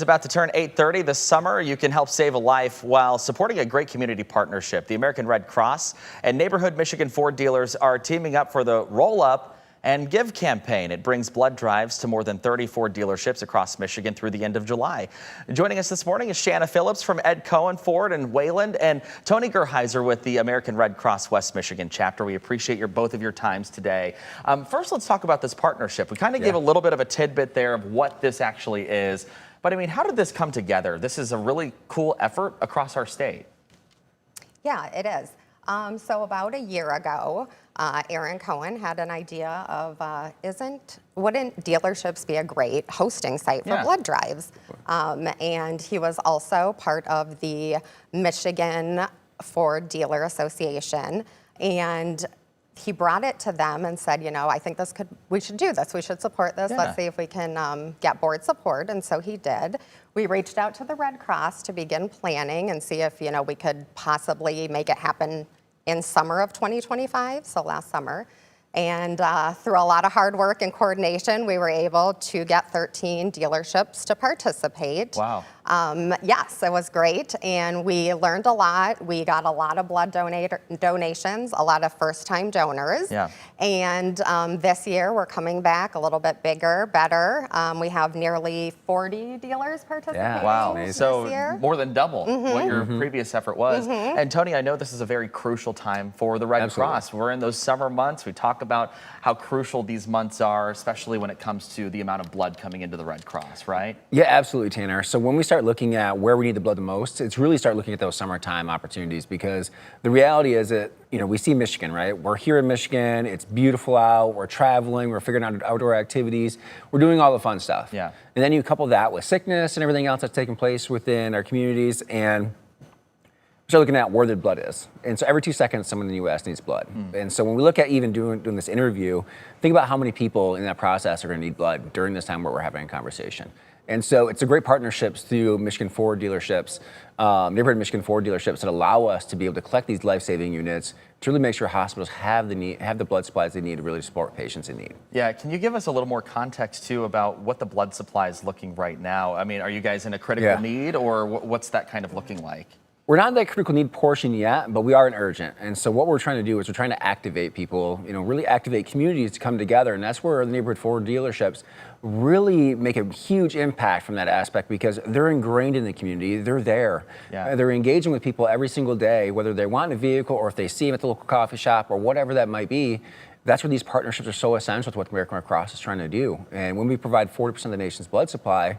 It's about to turn 8:30 this summer. You can help save a life while supporting a great community partnership. The American Red Cross and neighborhood Michigan Ford dealers are teaming up for the Roll Up and Give campaign. It brings blood drives to more than 30 Ford dealerships across Michigan through the end of July. Joining us this morning is Shanna Phillips from Ed Cohen Ford in Wayland and Tony Gerheiser with the American Red Cross West Michigan chapter. We appreciate both of your times today. First, let's talk about this partnership. We kind of gave a little bit of a tidbit there of what this actually is. But I mean, how did this come together? This is a really cool effort across our state. Yeah, it is. So about a year ago, Aaron Cohen had an idea of wouldn't dealerships be a great hosting site for blood drives? And he was also part of the Michigan Ford Dealer Association, and he brought it to them and said, you know, I think we should do this. We should support this. Let's see if we can get board support. And so he did. We reached out to the Red Cross to begin planning and see if, we could possibly make it happen in summer of 2025, so last summer. And through a lot of hard work and coordination, we were able to get 13 dealerships to participate. Wow. Yes, it was great, and we learned a lot. We got a lot of blood donations, a lot of first-time donors. Yeah. And this year, we're coming back a little bit bigger, better. We have nearly 40 dealers participating this year. More than double what your previous effort was. And Tony, I know this is a very crucial time for the Red Cross. We're in those summer months. We talk about how crucial these months are, especially when it comes to the amount of blood coming into the Red Cross, right? Yeah, absolutely, Tanner. So when we start looking at where we need the blood the most, it's really start looking at those summertime opportunities, because the reality is that, we see Michigan, right? We're here in Michigan, it's beautiful out, we're traveling, we're figuring out outdoor activities, we're doing all the fun stuff. Yeah. And then you couple that with sickness and everything else that's taking place within our communities, and start looking at where the blood is. And so every 2 seconds, someone in the U.S. needs blood. And so when we look at even doing this interview, think about how many people in that process are going to need blood during this time where we're having a conversation. And so it's a great partnerships through Michigan Ford dealerships, neighborhood Michigan Ford dealerships that allow us to be able to collect these life-saving units to really make sure hospitals have the blood supplies they need to really support patients in need. Yeah, can you give us a little more context too about what the blood supply is looking right now? I mean, are you guys in a critical need, or what's that kind of looking like? We're not in that critical need portion yet, but we are in urgent. And so what we're trying to do is we're trying to activate people, really activate communities to come together. And that's where the neighborhood Ford dealerships really make a huge impact from that aspect, because they're ingrained in the community. They're there. Yeah. They're engaging with people every single day, whether they want a vehicle or if they see them at the local coffee shop or whatever that might be. That's where these partnerships are so essential to what American Red Cross is trying to do. And when we provide 40% of the nation's blood supply,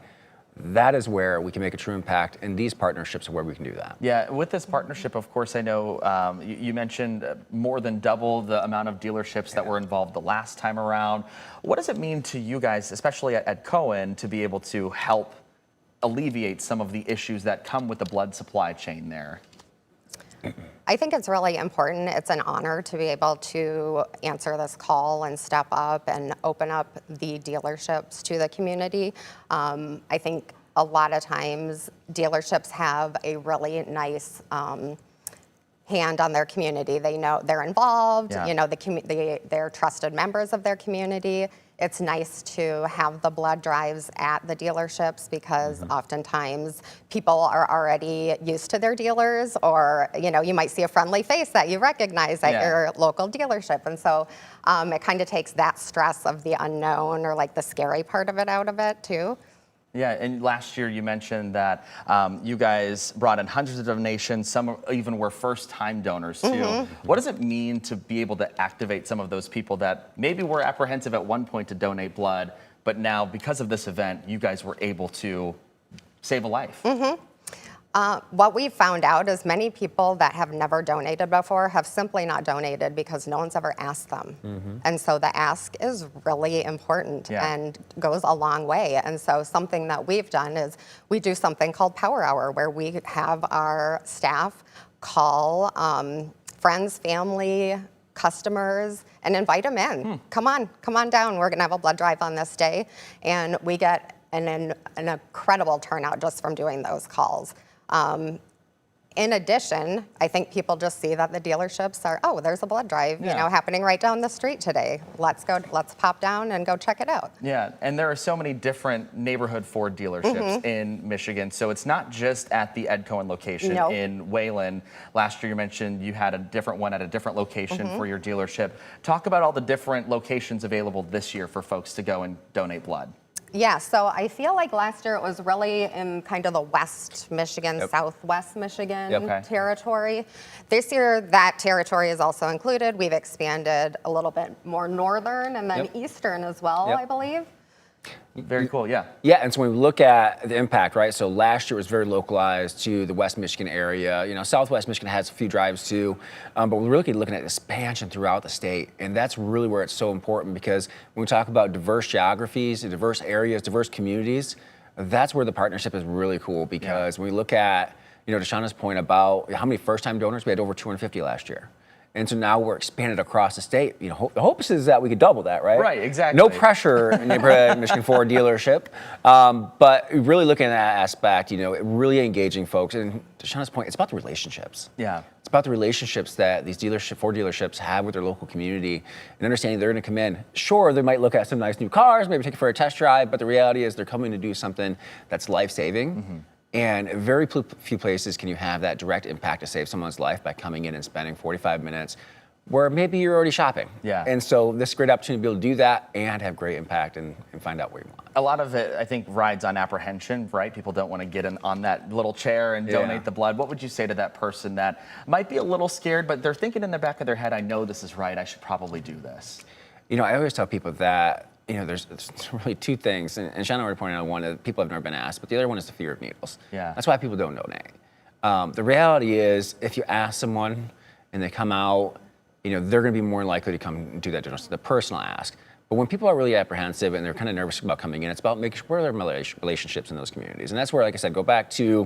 that is where we can make a true impact, and these partnerships are where we can do that. Yeah, with this partnership, of course, I know you mentioned more than double the amount of dealerships that were involved the last time around. What does it mean to you guys, especially at Cohen, to be able to help alleviate some of the issues that come with the blood supply chain there? I think it's really important. It's an honor to be able to answer this call and step up and open up the dealerships to the community. I think a lot of times dealerships have a really nice hand on their community. They know they're involved, they're trusted members of their community. It's nice to have the blood drives at the dealerships, because oftentimes people are already used to their dealers, or you might see a friendly face that you recognize at your local dealership. And so it kind of takes that stress of the unknown, or like the scary part of it, out of it too. Yeah, and last year you mentioned that you guys brought in hundreds of donations. Some even were first-time donors too. What does it mean to be able to activate some of those people that maybe were apprehensive at one point to donate blood, but now because of this event, you guys were able to save a life? What we've found out is many people that have never donated before have simply not donated because no one's ever asked them. And so the ask is really important and goes a long way. And so something that we've done is we do something called Power Hour, where we have our staff call friends, family, customers, and invite them in. Come on down. We're gonna have a blood drive on this day. And we get an incredible turnout just from doing those calls. In addition, I think people just see that the dealerships are, oh, there's a blood drive, Yeah. you know, happening right down the street today. Let's pop down and go check it out. Yeah, and there are so many different neighborhood Ford dealerships in Michigan, so it's not just at the Ed Cohen location Nope. in Wayland. Last year you mentioned you had a different one at a different location for your dealership. Talk about all the different locations available this year for folks to go and donate blood. Yeah, so I feel like last year it was really in kind of the West Michigan, Southwest Michigan territory. This year, that territory is also included. We've expanded a little bit more northern and then eastern as well, I believe. Very cool, yeah. Yeah, and so when we look at the impact, right? So last year was very localized to the West Michigan area. You know, Southwest Michigan has a few drives too, but we're really looking at expansion throughout the state, and that's really where it's so important because when we talk about diverse geographies, diverse areas, diverse communities, that's where the partnership is really cool because when we look at, you know, to Shauna's point about how many first-time donors, we had over 250 last year. And so now we're expanded across the state. You know, the hope is that we could double that, right? Right, exactly. No pressure in neighborhood Michigan Ford dealership, but really looking at that aspect, you know, really engaging folks. And to Shauna's point, it's about the relationships. Yeah. It's about the relationships that these Ford dealerships have with their local community and understanding they're going to come in. Sure, they might look at some nice new cars, maybe take it for a test drive, but the reality is they're coming to do something that's life-saving. And very few places can you have that direct impact to save someone's life by coming in and spending 45 minutes where maybe you're already shopping. Yeah. And so this is a great opportunity to be able to do that and have great impact and find out where you want. A lot of it, I think, rides on apprehension, right? People don't want to get on that little chair and donate the blood. What would you say to that person that might be a little scared, but they're thinking in the back of their head, I know this is right, I should probably do this? You know, I always tell people that, you know, there's really two things, and Shauna already pointed out one that people have never been asked, but the other one is the fear of needles. Yeah. That's why people don't donate. The reality is, if you ask someone and they come out, you know, they're going to be more likely to come and do that donation, the personal ask. But when people are really apprehensive and they're kind of nervous about coming in, it's about making sure where are their relationships in those communities. And that's where, like I said, go back to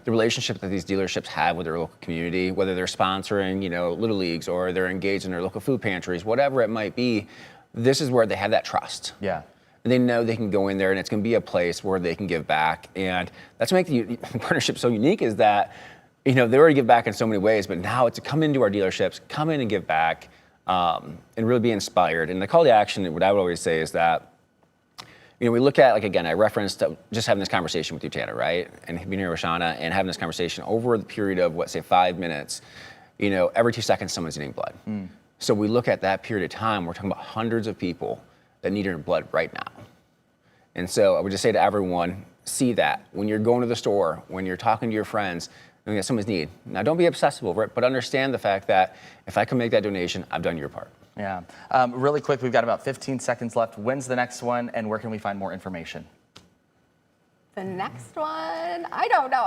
the relationship that these dealerships have with their local community, whether they're sponsoring, you know, Little Leagues or they're engaged in their local food pantries, whatever it might be. This is where they have that trust. Yeah. And they know they can go in there and it's going to be a place where they can give back. And that's what makes the partnership so unique is that, you know, they already give back in so many ways, but now it's to come into our dealerships, come in and give back, and really be inspired. And the call to action, what I would always say is that, you know, we look at, like, again, I referenced just having this conversation with you, Tanner, right? And being here with Shauna and having this conversation over the period of, what, say 5 minutes, you know, every 2 seconds someone's needing blood. So we look at that period of time, we're talking about hundreds of people that need your blood right now. And so I would just say to everyone, see that. When you're going to the store, when you're talking to your friends, knowing that someone's need. Now don't be obsessive over it, but understand the fact that if I can make that donation, I've done your part. Yeah. Really quick, we've got about 15 seconds left. When's the next one and where can we find more information? The next one, I don't know.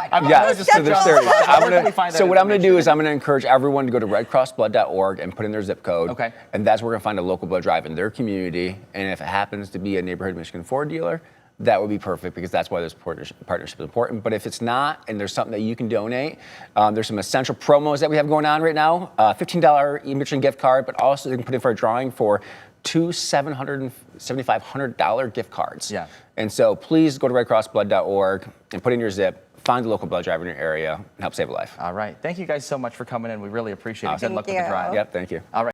So what I'm going to do is I'm going to encourage everyone to go to redcrossblood.org and put in their zip code. Okay. And that's where we're going to find a local blood drive in their community. And if it happens to be a neighborhood Michigan Ford dealer, that would be perfect because that's why this partnership is important. But if it's not and there's something that you can donate, there's some essential promos that we have going on right now. $15 e-Michigan gift card, but also you can put in for a drawing for 2 $7,500 gift cards. Yeah. And so please go to redcrossblood.org and put in your zip, find the local blood drive in your area, and help save a life. All right. Thank you guys so much for coming in. We really appreciate it. Awesome. Good luck with the drive. Yep, thank you. All right.